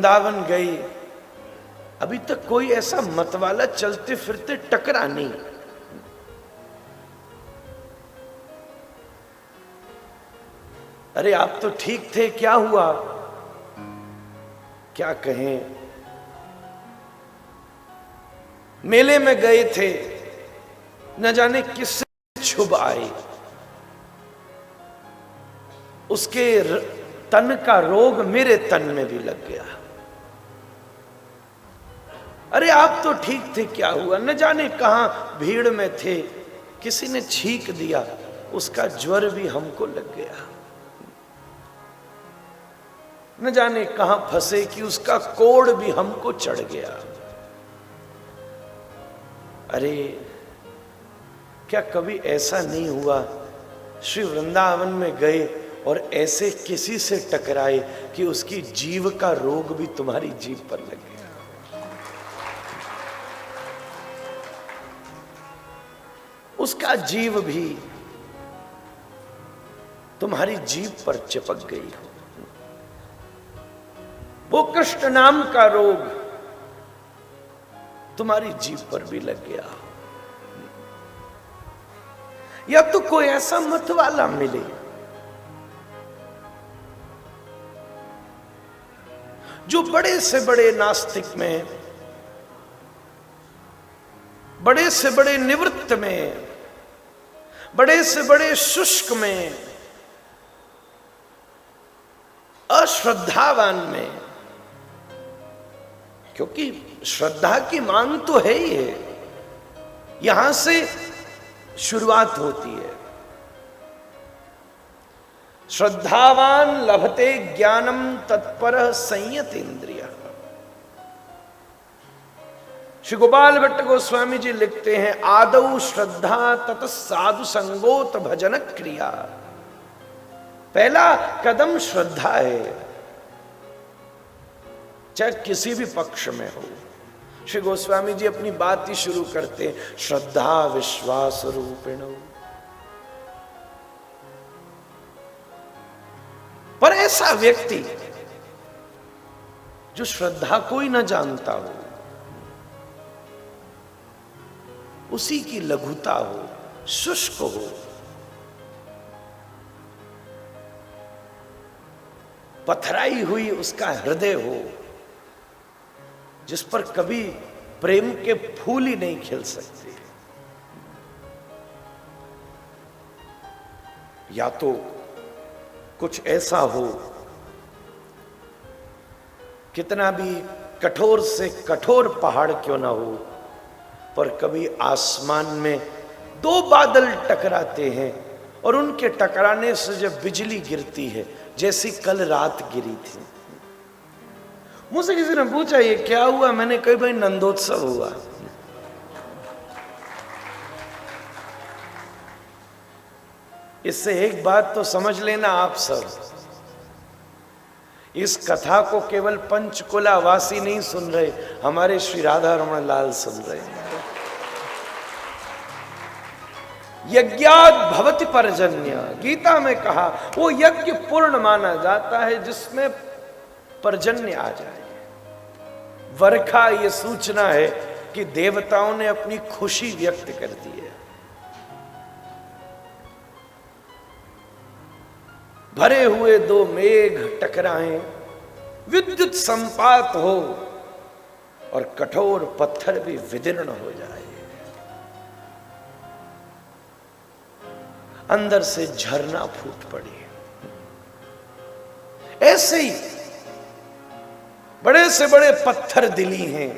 वृंदावन गई, अभी तक कोई ऐसा मतवाला चलते फिरते टकरा नहीं। अरे आप तो ठीक थे, क्या हुआ? क्या कहें, मेले में गए थे, न जाने किससे छुप आए, उसके तन का रोग मेरे तन में भी लग गया। अरे आप तो ठीक थे, क्या हुआ? न जाने कहां भीड़ में थे, किसी ने छींक दिया, उसका ज्वर भी हमको लग गया। न जाने कहां फंसे कि उसका कोढ़ भी हमको चढ़ गया। अरे क्या कभी ऐसा नहीं हुआ श्री वृंदावन में गए और ऐसे किसी से टकराए कि उसकी जीव का रोग भी तुम्हारी जीभ पर लग गया? उसका जीव भी तुम्हारी जीभ पर चिपक गई हो, वो कृष्ण नाम का रोग तुम्हारी जीभ पर भी लग गया। या तो कोई ऐसा मतवाला मिले जो बड़े से बड़े नास्तिक में, बड़े से बड़े निवृत्त में, बड़े से बड़े शुष्क में, अश्रद्धावान में, क्योंकि श्रद्धा की मांग तो है ही है, यहां से शुरुआत होती है। श्रद्धावान लभते ज्ञानम तत्पर संयत इंद्रिय। श्री गोपाल भट्ट गोस्वामी जी लिखते हैं, आदौ श्रद्धा तत साधु संगोत भजन क्रिया। पहला कदम श्रद्धा है, चाहे किसी भी पक्ष में हो। श्री गोस्वामी जी अपनी बात ही शुरू करते हैं, श्रद्धा विश्वास रूपिणो। पर ऐसा व्यक्ति जो श्रद्धा को ही न जानता हो, उसी की लघुता हो, शुष्क हो, पथराई हुई उसका हृदय हो, जिस पर कभी प्रेम के फूल ही नहीं खिल सकते, या तो कुछ ऐसा हो, कितना भी कठोर से कठोर पहाड़ क्यों ना हो, पर कभी आसमान में दो बादल टकराते हैं और उनके टकराने से जब बिजली गिरती है, जैसी कल रात गिरी थी। मुझसे किसी ने पूछा ये क्या हुआ, मैंने कहा भाई नंदोत्सव हुआ। इससे एक बात तो समझ लेना आप सब, इस कथा को केवल पंचकुला वासी नहीं सुन रहे, हमारे श्री राधा रमण लाल सुन रहे हैं। यज्ञात भवति पर्जन्य, गीता में कहा वो यज्ञ पूर्ण माना जाता है जिसमें पर्जन्य आ जाए। वर्षा ये सूचना है कि देवताओं ने अपनी खुशी व्यक्त कर दी है। भरे हुए दो मेघ टकराएं, विद्युत संपात हो और कठोर पत्थर भी विदीर्ण हो जाए, अंदर से झरना फूट पड़े। ऐसे ही बड़े से बड़े पत्थर दिली हैं।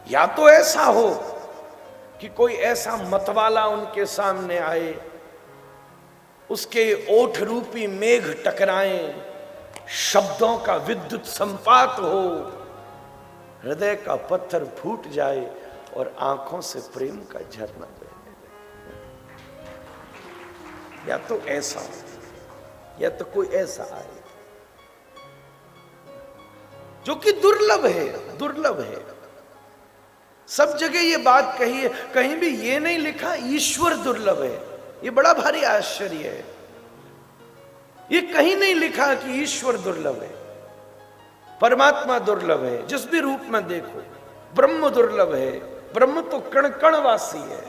या तो ऐसा हो कि कोई ऐसा मतवाला उनके सामने आए, उसके ओठ रूपी मेघ टकराएं, शब्दों का विद्युत संपात हो, हृदय का पत्थर फूट जाए और आंखों से प्रेम का झरना बहने लगे। या तो ऐसा हो, या तो कोई ऐसा आए जो कि दुर्लभ है, दुर्लभ है। सब जगह ये बात कही है, कहीं भी ये नहीं लिखा ईश्वर दुर्लभ है। ये बड़ा भारी आश्चर्य है, ये कहीं नहीं लिखा कि ईश्वर दुर्लभ है। परमात्मा दुर्लभ है, जिस भी रूप में देखो। ब्रह्म दुर्लभ है, ब्रह्म तो कण कण वासी है।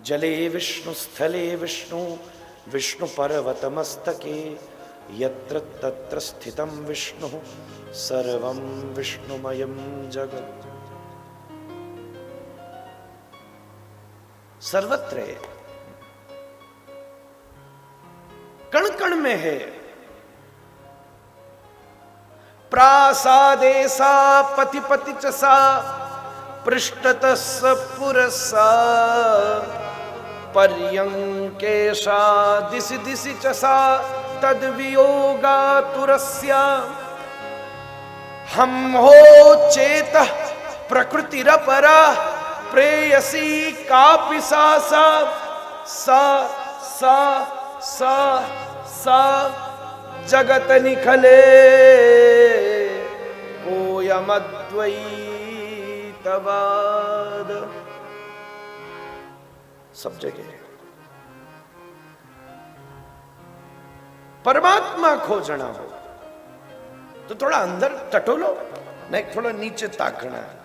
जले विष्णु स्थले विष्णु, विष्णु पर्वत मस्तके, यत्र तत्र स्थितं विष्णु, सर्वं विष्णुमयं जगत्। सर्वत्र है, कण कण में है। प्रासादे सा पति पति च सा, पृष्ठतः पुरसा, पर्यंकेशा दिशि दिशि च सा, तद वियोगातुरस्या। हम हो चेतः प्रकृतिरपरा, प्रेयसी कापि सा सा, सा सा सा सा जगत निखले, कोयमद्वैतवाद। सब जगह परमात्मा खोजना हो तो थोड़ा अंदर टटोलो, नहीं थोड़ा नीचे ताकना है।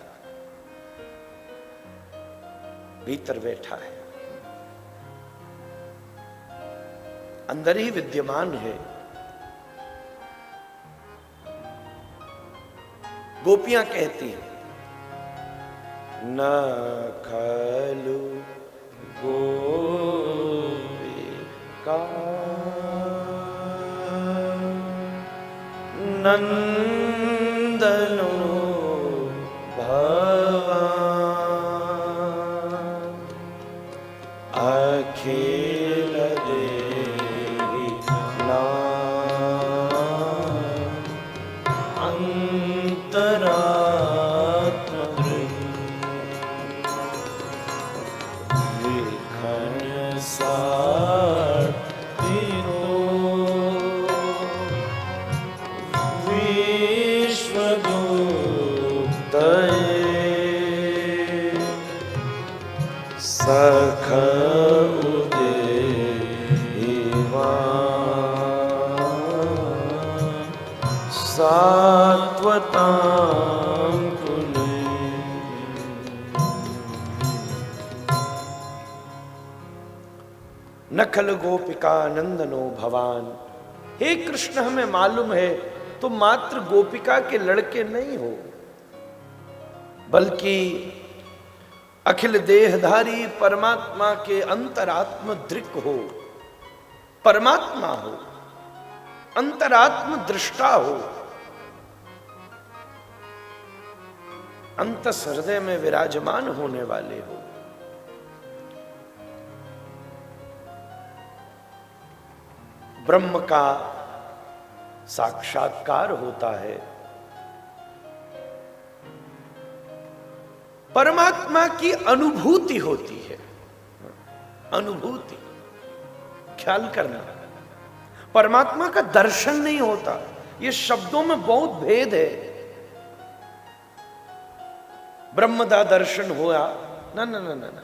भीतर बैठा है, अंदर ही विद्यमान है। गोपियां कहती हैं, न खलु गोपिका नंदनो भवान, अखिल देहि नाम, अंतरात्म विखन साथिनो, सख सात्वतां कुले। नखल गोपिका नंदनो भवान। हे कृष्ण, हमें मालूम है तुम मात्र गोपिका के लड़के नहीं हो, बल्कि अखिल देहधारी परमात्मा के अंतरात्म दृक् हो, परमात्मा हो, अंतरात्म दृष्टा हो, अंत हृदय में विराजमान होने वाले हो। ब्रह्म का साक्षात्कार होता है, परमात्मा की अनुभूति होती है। अनुभूति, ख्याल करना, परमात्मा का दर्शन नहीं होता। ये शब्दों में बहुत भेद है। ब्रह्म दा दर्शन हुआ, ना ना ना ना ना,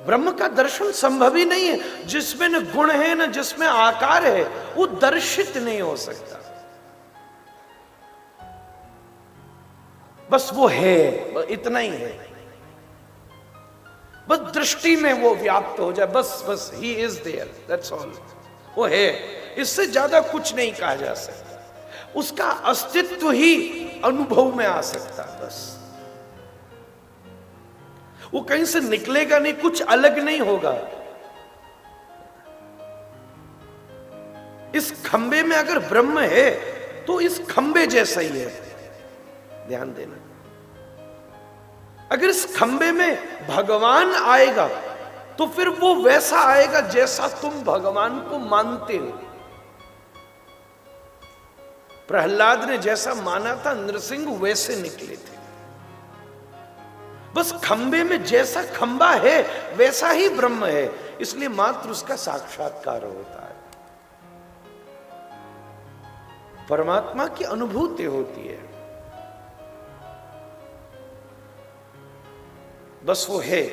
ब्रह्म का दर्शन संभव ही नहीं है। जिसमें न गुण है न जिसमें आकार है, वो दर्शित नहीं हो सकता। बस वो है, इतना ही है। बस दृष्टि में वो व्याप्त हो जाए, बस बस he is there, that's all. वो है, इससे ज्यादा कुछ नहीं कहा जा सकता। उसका अस्तित्व ही अनुभव में आ सकता, बस। वो कहीं से निकलेगा नहीं, कुछ अलग नहीं होगा। इस खंबे में अगर ब्रह्म है तो इस खंबे जैसा ही है, ध्यान देना। अगर इस खंबे में भगवान आएगा तो फिर वो वैसा आएगा जैसा तुम भगवान को मानते हो। प्रहलाद ने जैसा माना था, नृसिंह वैसे निकले थे। बस खंबे में जैसा खंबा है वैसा ही ब्रह्म है, इसलिए मात्र उसका साक्षात्कार होता है। परमात्मा की अनुभूति होती है, बस वो है,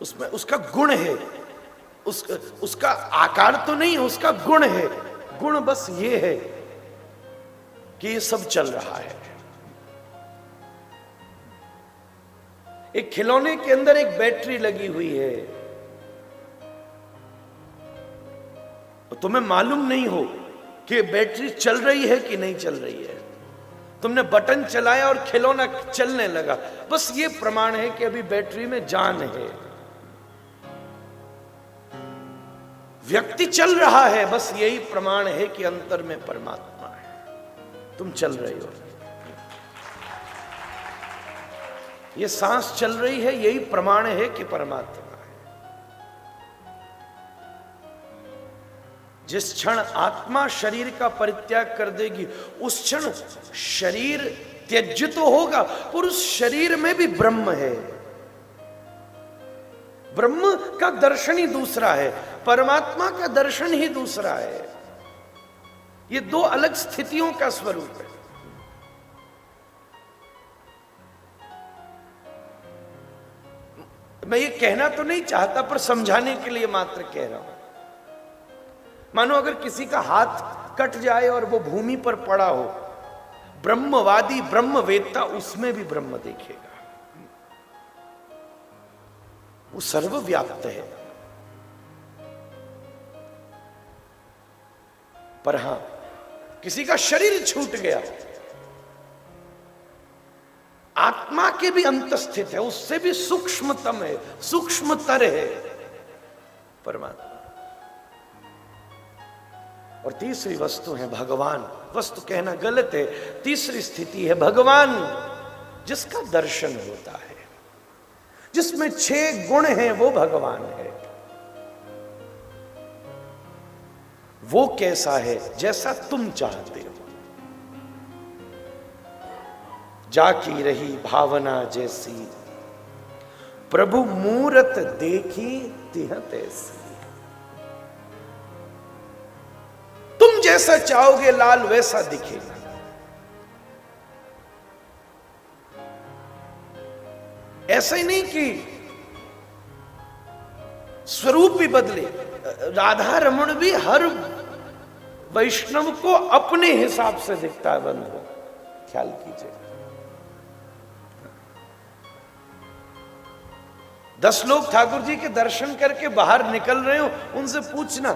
उसमें उसका गुण है। उसका आकार तो नहीं है, उसका गुण है। गुण बस ये है कि ये सब चल रहा है। एक खिलौने के अंदर एक बैटरी लगी हुई है, तो तुम्हें मालूम नहीं हो कि बैटरी चल रही है कि नहीं चल रही है। तुमने बटन चलाया और खिलौना चलने लगा, बस ये प्रमाण है कि अभी बैटरी में जान है। व्यक्ति चल रहा है, बस यही प्रमाण है कि अंतर में परमात्मा है। तुम चल रहे हो, ये सांस चल रही है, यही प्रमाण है कि परमात्मा है। जिस क्षण आत्मा शरीर का परित्याग कर देगी, उस क्षण शरीर त्यज्य तो होगा, पर उस शरीर में भी ब्रह्म है। ब्रह्म का दर्शन ही दूसरा है, परमात्मा का दर्शन ही दूसरा है। ये दो अलग स्थितियों का स्वरूप है। मैं ये कहना तो नहीं चाहता, पर समझाने के लिए मात्र कह रहा हूं। मानो अगर किसी का हाथ कट जाए और वो भूमि पर पड़ा हो, ब्रह्मवादी ब्रह्मवेत्ता उसमें भी ब्रह्म देखेगा। वो सर्वव्याप्त है। पर हां, किसी का शरीर छूट गया, आत्मा के भी अंतस्थित है, उससे भी सूक्ष्मतम है, सूक्ष्मतर है परमात्मा। और तीसरी वस्तु है भगवान। वस्तु कहना गलत है, तीसरी स्थिति है भगवान, जिसका दर्शन होता है, जिसमें 6 गुण हैं, वो भगवान है। वो कैसा है? जैसा तुम चाहते हो। जाकी रही भावना जैसी, प्रभु मूरत देखी तिह तैसी। तुम जैसा चाहोगे लाल वैसा दिखेगा। ऐसा ही नहीं कि स्वरूप भी बदले। राधा रमण भी हर वैष्णव को अपने हिसाब से दिखता है। बंधु, ख्याल कीजिए। 10 लोग ठाकुर जी के दर्शन करके बाहर निकल रहे हो, उनसे पूछना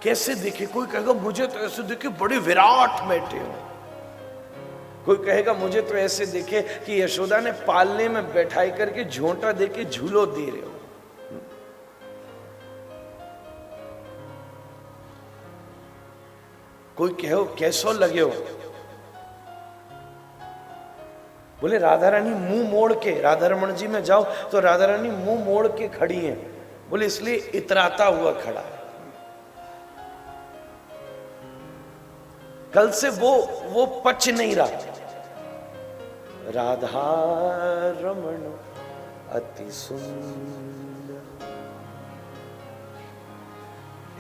कैसे दिखे। कोई कहेगा मुझे तो ऐसे दिखे बड़े विराट बैठे हो। कोई कहेगा मुझे तो ऐसे दिखे कि यशोदा ने पालने में बैठाई करके झोंटा देके झूलो दे रहे हो। कोई कहो कैसो लगे हो, बोले राधा रानी मुंह मोड़ के, राधा रमण जी में जाओ तो राधा रानी मुंह मोड़ के खड़ी हैं। बोले इसलिए इतराता हुआ खड़ा है। कल से वो पच नहीं रहा। राधा रमण अति सुंदर,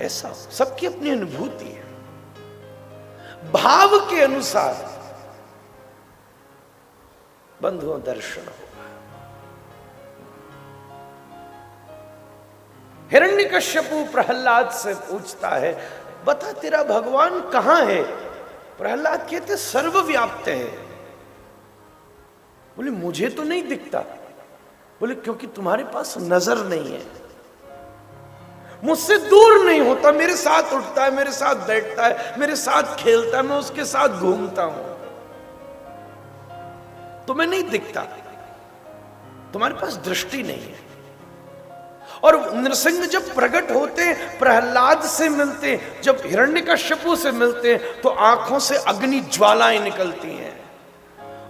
ऐसा सबकी अपनी अनुभूति है। भाव के अनुसार बंधुओं दर्शन होगा। हिरण्यकश्यपु प्रहलाद से पूछता है, बता तेरा भगवान कहां है? प्रहलाद कहते सर्वव्याप्त है। बोले मुझे तो नहीं दिखता। बोले क्योंकि तुम्हारे पास नजर नहीं है। मुझसे दूर नहीं होता, मेरे साथ उठता है, मेरे साथ बैठता है, मेरे साथ खेलता है, मैं उसके साथ घूमता हूं। तुम्हें नहीं दिखता, तुम्हारे पास दृष्टि नहीं है। और नृसिंह जब प्रकट होते हैं, प्रहलाद से मिलते, जब हिरण्यकश्यपु से मिलते हैं, तो आंखों से अग्नि ज्वालाएं निकलती हैं।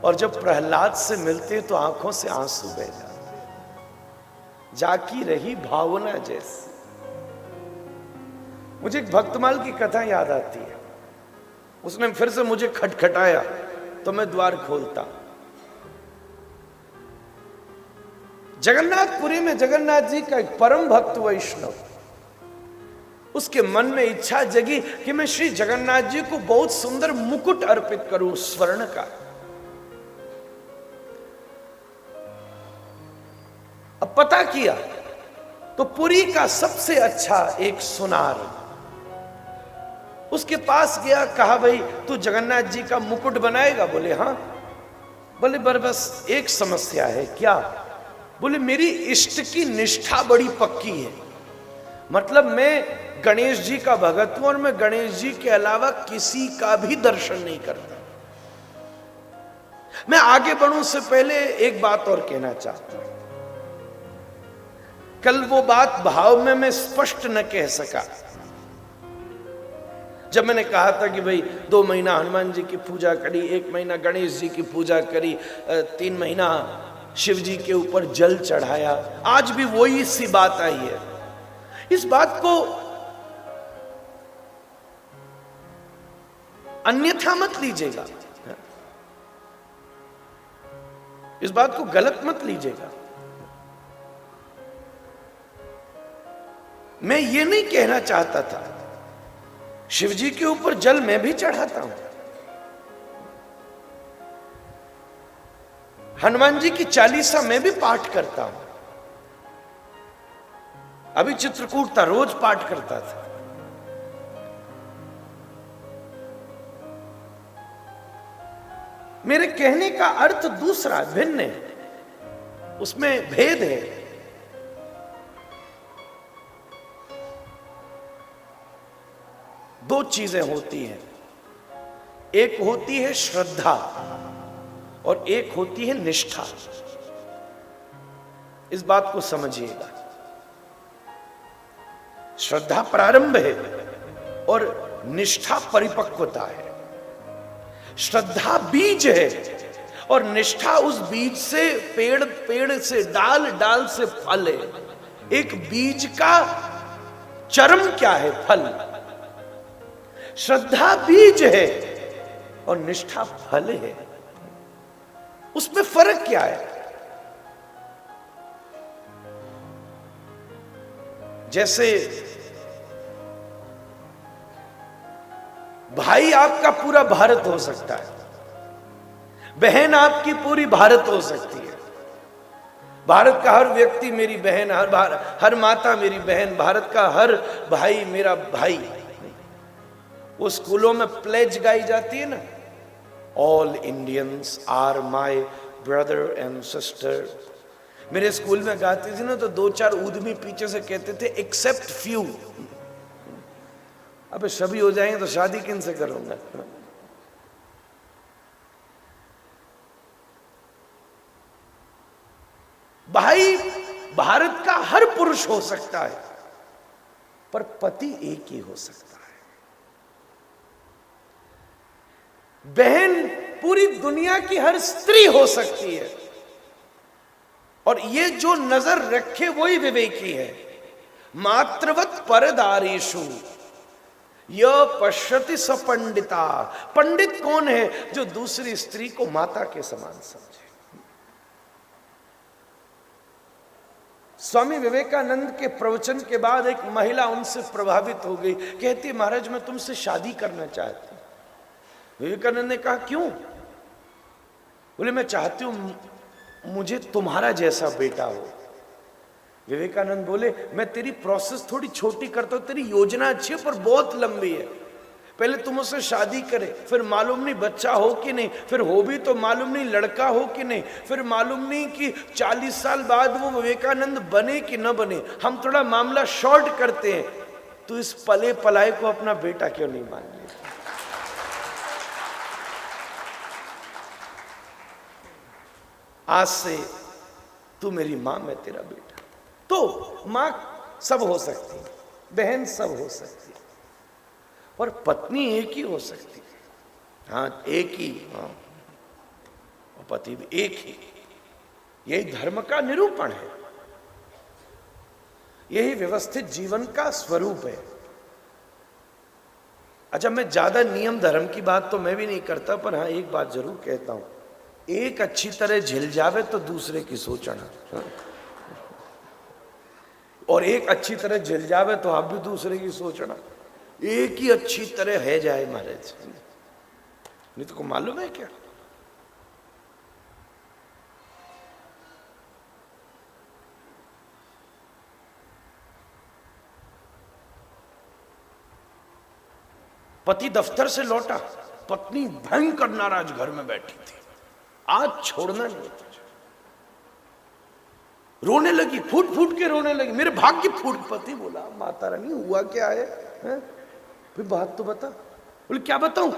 और जब प्रहलाद से मिलते हैं तो आंखों से आंसू बह जाते हैं। जाकी रही भावना जैसी। मुझे एक भक्तमाल की कथा याद आती है। उसने फिर से मुझे खटखटाया तो मैं द्वार खोलता। जगन्नाथपुरी में जगन्नाथ जी का एक परम भक्त वैष्णव, उसके मन में इच्छा जगी कि मैं श्री जगन्नाथ जी को बहुत सुंदर मुकुट अर्पित करूं स्वर्ण का। अब पता किया तो पुरी का सबसे अच्छा एक सुनार उसके पास गया, कहा भाई तू जगन्नाथ जी का मुकुट बनाएगा? बोले हाँ। बोले बस एक समस्या है। क्या? बोले मेरी इष्ट की निष्ठा बड़ी पक्की है, मतलब मैं गणेश जी का भगत हूं और मैं गणेश जी के अलावा किसी का भी दर्शन नहीं करता। मैं आगे बढ़ूं से पहले एक बात और कहना चाहता हूं। कल वो बात भाव में मैं स्पष्ट न कह सका जब मैंने कहा था कि भाई 2 महीना हनुमान जी की पूजा करी, 1 महीना गणेश जी की पूजा करी, 3 महीना शिव जी के ऊपर जल चढ़ाया। आज भी वही सी बात आई है। इस बात को अन्यथा मत लीजिएगा, इस बात को गलत मत लीजिएगा। मैं ये नहीं कहना चाहता था, शिव जी के ऊपर जल मैं भी चढ़ाता हूं, हनुमान जी की चालीसा मैं भी पाठ करता हूं। अभी चित्रकूट था, रोज पाठ करता था। मेरे कहने का अर्थ दूसरा भिन्न है, उसमें भेद है। दो चीजें होती हैं, एक होती है श्रद्धा और एक होती है निष्ठा। इस बात को समझिएगा। श्रद्धा प्रारंभ है और निष्ठा परिपक्वता है। श्रद्धा बीज है और निष्ठा उस बीज से पेड़, पेड़ से डाल, डाल से फल है। एक बीज का चरम क्या है? फल। श्रद्धा बीज है और निष्ठा फल है। उसमें फर्क क्या है? जैसे भाई आपका पूरा भारत हो सकता है, बहन आपकी पूरी भारत हो सकती है। भारत का हर व्यक्ति मेरी बहन, हर माता मेरी बहन, भारत का हर भाई मेरा भाई। वो स्कूलों में प्लेज गाई जाती है ना, all Indians are my brother and sister. मेरे स्कूल में गाती थी ना तो 2-4 ऊदमी पीछे से कहते थे एक्सेप्ट फ्यू। अबे सभी हो जाएंगे तो शादी किन से करूंगा? भाई भारत का हर पुरुष हो सकता है, पर पति एक ही हो सकता है। बहन पूरी दुनिया की हर स्त्री हो सकती है, और ये जो नजर रखे वही विवेकी है। मातृवत परदारेषु य पश्यति स पंडिता। पंडित कौन है? जो दूसरी स्त्री को माता के समान समझे। स्वामी विवेकानंद के प्रवचन के बाद एक महिला उनसे प्रभावित हो गई, कहती महाराज मैं तुमसे शादी करना चाहती हूं। विवेकानंद ने कहा क्यों? बोले मैं चाहती हूं मुझे तुम्हारा जैसा बेटा हो। विवेकानंद बोले मैं तेरी प्रोसेस थोड़ी छोटी करता हूं, तेरी योजना अच्छी है पर बहुत लंबी है। पहले तुम उससे शादी करे, फिर मालूम नहीं बच्चा हो कि नहीं, फिर हो भी तो मालूम नहीं लड़का हो कि नहीं, फिर मालूम नहीं कि 40 साल बाद वो विवेकानंद बने कि न बने। हम थोड़ा मामला शॉर्ट करते हैं। तो इस पले पलाए को अपना बेटा क्यों नहीं मान लेता? आज से तू मेरी मां, मैं तेरा बेटा। तो मां सब हो सकती है, बहन सब हो सकती है, और पत्नी एक ही हो सकती है। हाँ एक ही, हाँ, और पति भी एक ही। यही धर्म का निरूपण है, यही व्यवस्थित जीवन का स्वरूप है। अच्छा मैं ज्यादा नियम धर्म की बात तो मैं भी नहीं करता, पर हाँ एक बात जरूर कहता हूं, एक अच्छी तरह झिल जावे तो दूसरे की सोचना, और एक अच्छी तरह झिल जावे तो आप भी दूसरे की सोचना। एक ही अच्छी तरह है जाए महाराज, नहीं तो को मालूम है क्या? पति दफ्तर से लौटा, पत्नी भयंकर नाराज घर में बैठी थी, आज छोड़ना नहीं तुझे। रोने लगी, फूट फूट के रोने लगी, मेरे भाग्य फूट। पति बोला, माता रानी हुआ क्या है? फिर बात तो बता। बोले क्या बताऊं,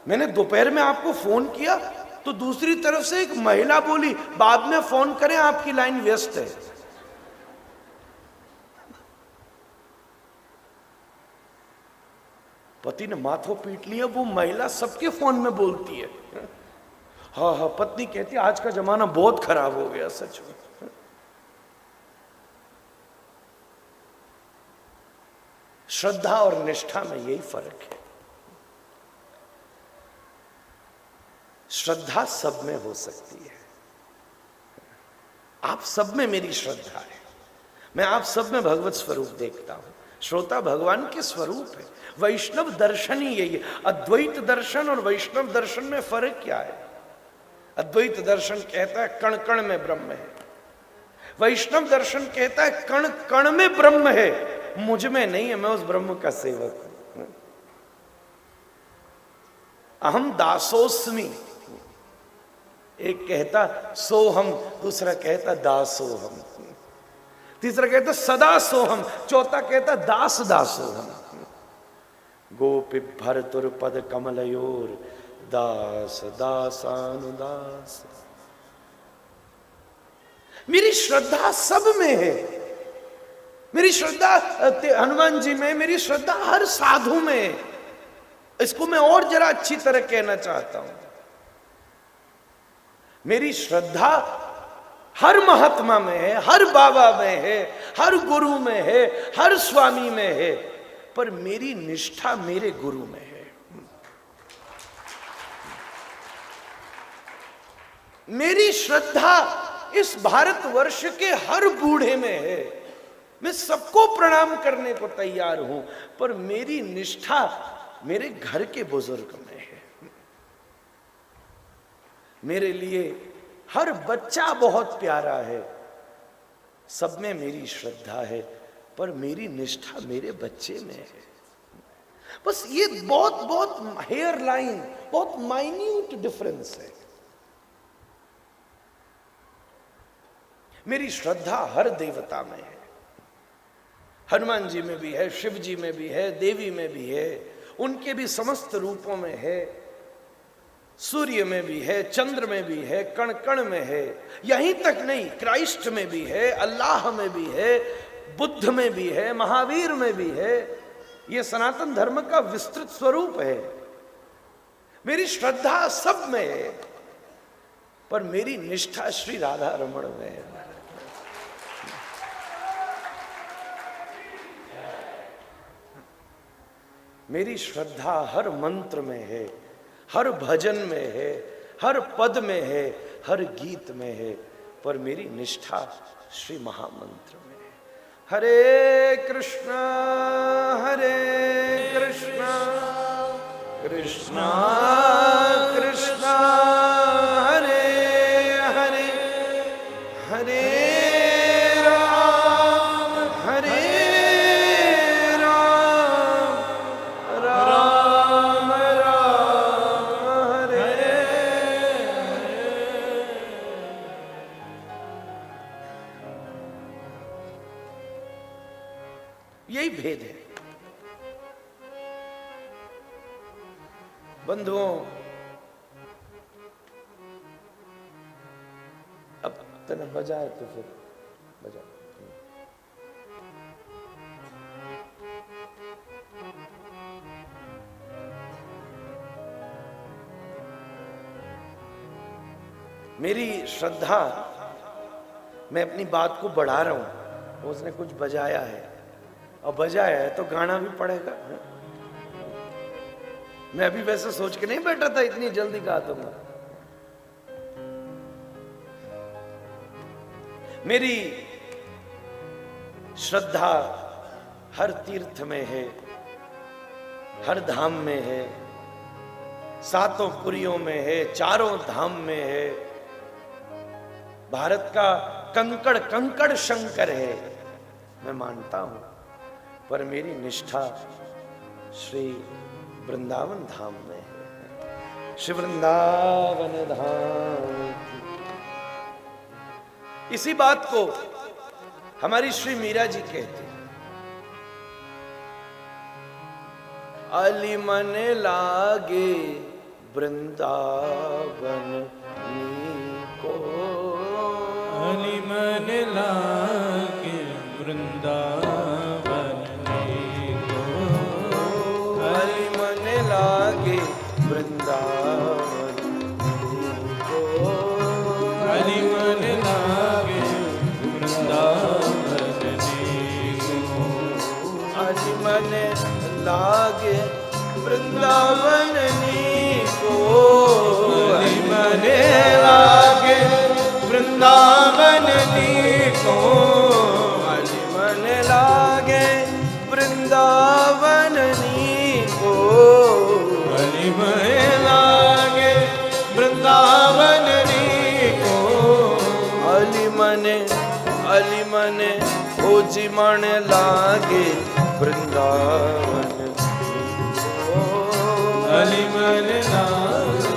मैंने दोपहर में आपको फोन किया तो दूसरी तरफ से एक महिला बोली बाद में फोन करें, आपकी लाइन व्यस्त है। पति ने माथो पीट लिया, वो महिला सबके फोन में बोलती है। हाँ हाँ, पत्नी कहती है आज का जमाना बहुत खराब हो गया सच में। श्रद्धा और निष्ठा में यही फर्क है। श्रद्धा सब में हो सकती है, आप सब में मेरी श्रद्धा है, मैं आप सब में भगवत स्वरूप देखता हूं। श्रोता भगवान के स्वरूप है। वैष्णव दर्शन ही यही है। अद्वैत दर्शन और वैष्णव दर्शन में फर्क क्या है? अद्वैत दर्शन कहता है कण कण में ब्रह्म है, वैष्णव दर्शन कहता है कण कण में ब्रह्म है, मुझ में नहीं है, मैं उस ब्रह्म का सेवक हूं। अहम दासोस्मि, एक कहता सोहम, दूसरा कहता दासोहम, तीसरा कहता सदा सोहम, चौथा कहता दास दासोहम। गोपी भरतुर पद कमलयोर दास दासानुदास। मेरी श्रद्धा सब में है, मेरी श्रद्धा हनुमान जी में, मेरी श्रद्धा हर साधु में है। इसको मैं और जरा अच्छी तरह कहना चाहता हूं, मेरी श्रद्धा हर महात्मा में है, हर बाबा में है, हर गुरु में है, हर स्वामी में है, पर मेरी निष्ठा मेरे गुरु में है। मेरी श्रद्धा इस भारतवर्ष के हर बूढ़े में है। मैं सबको प्रणाम करने को तैयार हूं, पर मेरी निष्ठा मेरे घर के बुजुर्ग में है। मेरे लिए हर बच्चा बहुत प्यारा है, सब में मेरी श्रद्धा है, पर मेरी निष्ठा मेरे बच्चे में है। बस ये बहुत बहुत हेयर लाइन, बहुत माइन्यूट डिफरेंस है। मेरी श्रद्धा हर देवता में है, हनुमान जी में भी है, शिव जी में भी है, देवी में भी है, उनके भी समस्त रूपों में है, सूर्य में भी है, चंद्र में भी है, कण कण में है। यहीं तक नहीं, क्राइस्ट में भी है, अल्लाह में भी है, बुद्ध में भी है, महावीर में भी है। यह सनातन धर्म का विस्तृत स्वरूप है। मेरी श्रद्धा सब में है, पर मेरी निष्ठा श्री राधा रमण में है। मेरी श्रद्धा हर मंत्र में है, हर भजन में है, हर पद में है, हर गीत में है, पर मेरी निष्ठा श्री महामंत्र में है। हरे कृष्णा कृष्णा कृष्णा हरे हरे, हरे राम राम राम हरे। यही भेद है बंधुओं। अब तने बजाए तो फिर बजा। मेरी श्रद्धा, मैं अपनी बात को बढ़ा रहा हूं। उसने कुछ बजाया है और बजाया है तो गाना भी पड़ेगा। मैं अभी वैसे सोच के नहीं बैठा था इतनी जल्दी गा दूंगा। मेरी श्रद्धा हर तीर्थ में है, हर धाम में है, सातों पुरियों में है, चारों धाम में है। भारत का कंकड़ कंकड़ शंकर है, मैं मानता हूं, पर मेरी निष्ठा श्री वृंदावन धाम में है। श्री वृंदावन धाम की। इसी बात को हमारी श्री मीरा जी कहते हैं, अली मन लागे वृंदावन को, अली मन लागे वृंदावन को, अली मन लागे वृंदावन को, अली मन लागे वृंदावन को, अली मन लागे वृंदावन को, अली मन लागे वृंदावन को, अली मन लागे वृंदावन को, अली मन लागे वृंदावन को, अली मन ओ जी मन लागे वृंदावन को, अली मन लागे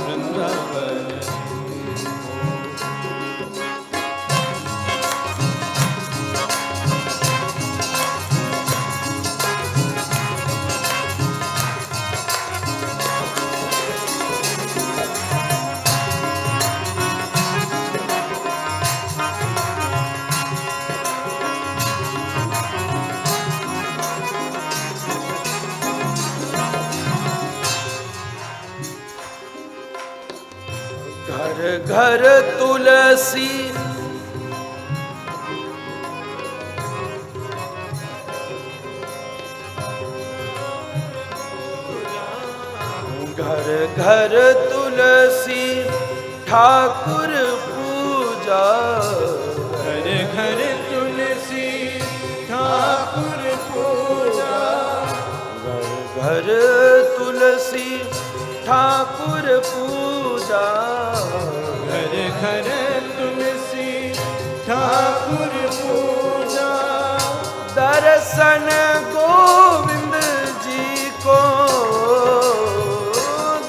वृंदावन घर घर तुलसी घर घर तुलसी ठाकुर पूजा, घर घर तुलसी ठाकुर पूजा, घर घर तुलसी ठाकुर पूजा, घर घर तुलसी ठाकुर पूजा, दर्शन गोविंद जी को,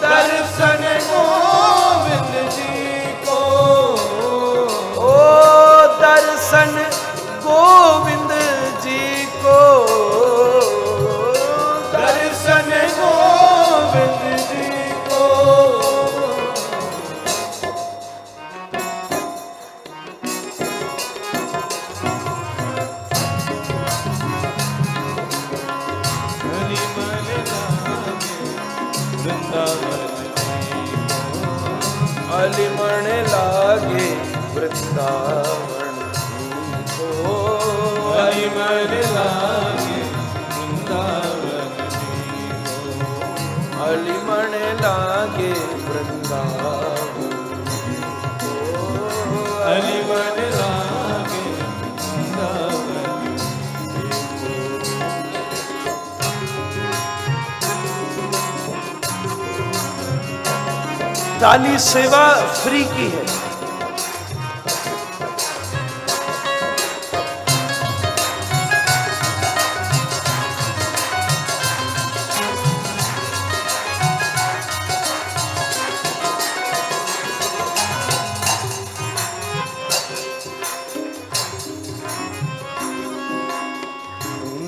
दर्शन गोविंद जी को, ओ दर्शन गोविंद जी को, दर्शन गोविंद जी को, अली मन लागे वृंदावन अली मन लागे वृंदावन को, अली मन लागे वृंदावन अली मन लागे वृंदावन को, अली मन लागे वृंदावन ताली सेवा फ्री की है।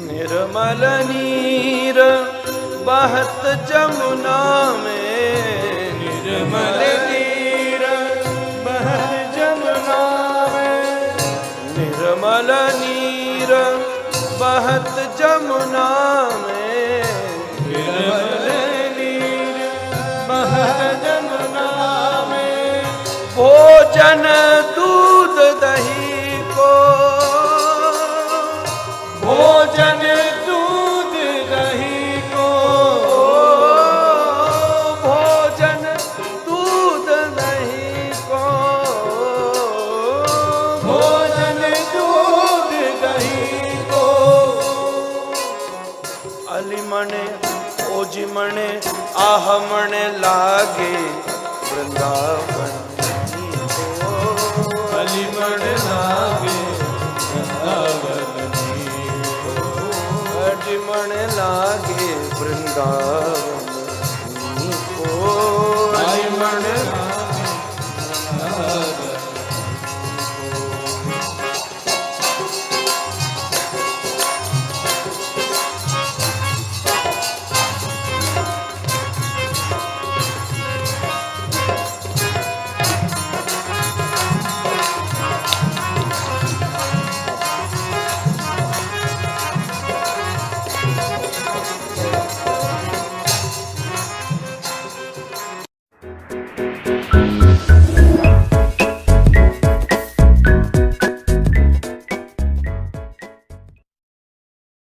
निर्मल नीर बहत जमुना में, निर्मल नीर बहत जमुना में, निर्मल नीर बहत जमुना में, निर्मल नीर बहत जमुना में, भोजन दूध दही को, भोजन दूध दही को, भोजन दूध दही को, भोजन दूध दही को, अली मणे ओजी मणे आह मणे लागे वृंदावन को, अली मन लागे वृंदावन अली मणे लागे वृंदावन को आई मण